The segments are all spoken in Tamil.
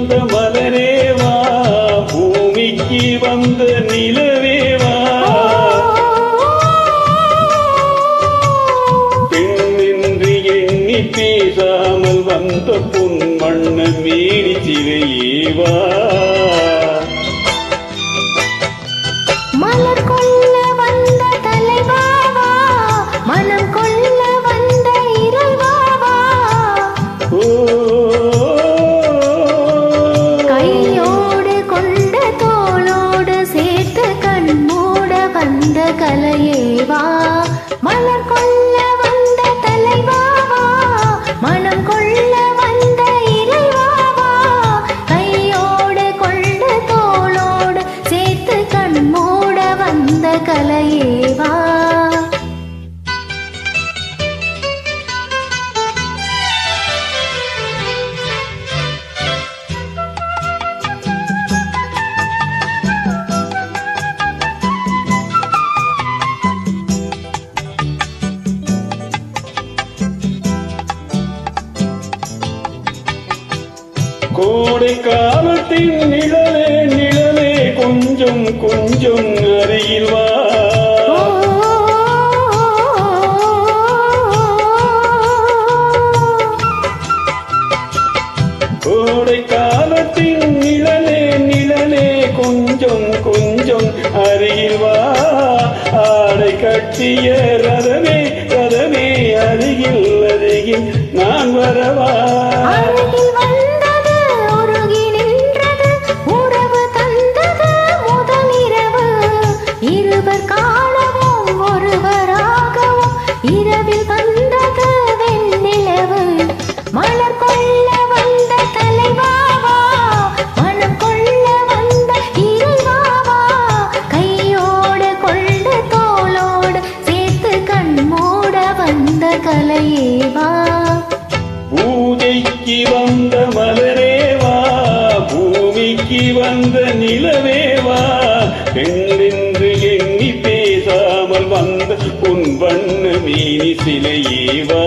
வந்த மலரேவா, பூமிக்கு வந்த நிலவேவா, பெண்ணின்றி எண்ணி பேசாமல் வந்த பொன் மண்ண மேனி சிலையேவா, மலர் கொள்ள வந்த தலைவாவா, மனம் கொள்ள வந்த இறைவாவா, கையோடு கொண்ட தோளோடு சேர்த்து கண் மூட வந்த கலையேவா, மலர் கொள்ள வந்த தலைவாவா, மனம் கொள்ள வந்த இறைவாவா, கையோடு கொண்ட தோளோடு சேர்த்து கண் மூட வந்த கலையேவா. கோடை காலத்தின் நிழலே நிழலே கொஞ்சம் கொஞ்சம் அருகில் வா, கோடை காலத்தின் நிழலே நிழலே கொஞ்சம் கொஞ்சம் அருகில் வா, ஆடை கட்டிய ரதமே ரதமே அருகில் அருகில் நான் வரவா, இரவில் வந்தது வெண்ணிலவு, மலர் கொள்ள வந்த தலைவாவா, மனம் கொள்ள வந்த இறைவாவா, கையோடு கொண்ட தோளோடு சேர்த்து கண் மூட வந்த கலையேவா, பூஜைக்கு வந்த மலரேவா, பூமிக்கு வந்த நிலவேவா, பெண்ணென்று எண்ணி பேசாமல் வந்த உன் வண்ண மீனி சிலையேவா,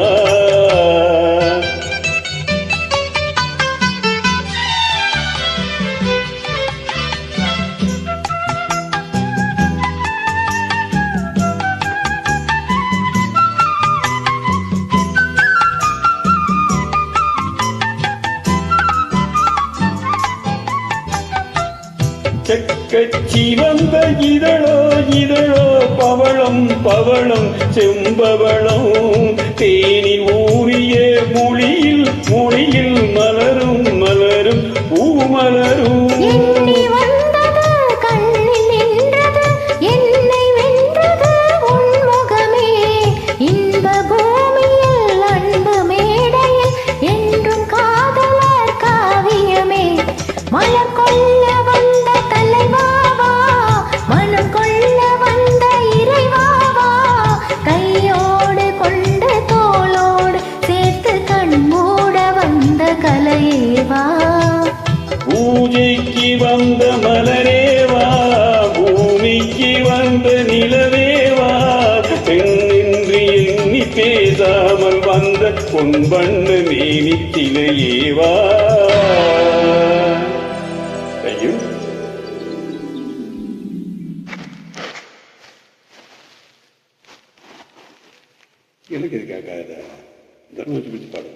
செக்கச்சி வந்த இதழோ இதழோ பவளம் பவளம் செம்பவளம், தேனில் ஊறிய மொழியில் மொழியில் மலரும் மலரும் பூமலரும், மலர் கொள்ள வந்த தலைவாவா, மனம் கொள்ள வந்த இறைவாவா, கையோடு கொண்ட தோளோடு சேர்த்து கண் மூட வந்த கலையேவா, பூஜைக்கு வந்த மலரேவா, பூமிக்கு வந்த நிலவேவா, பெண்ணின்றி எண்ணி பேசாமல் வந்த பொன் வண்ண மேனி சிலையேவா. எனக்கு இதுக்காக தர்மத்தை பற்றி பாடு.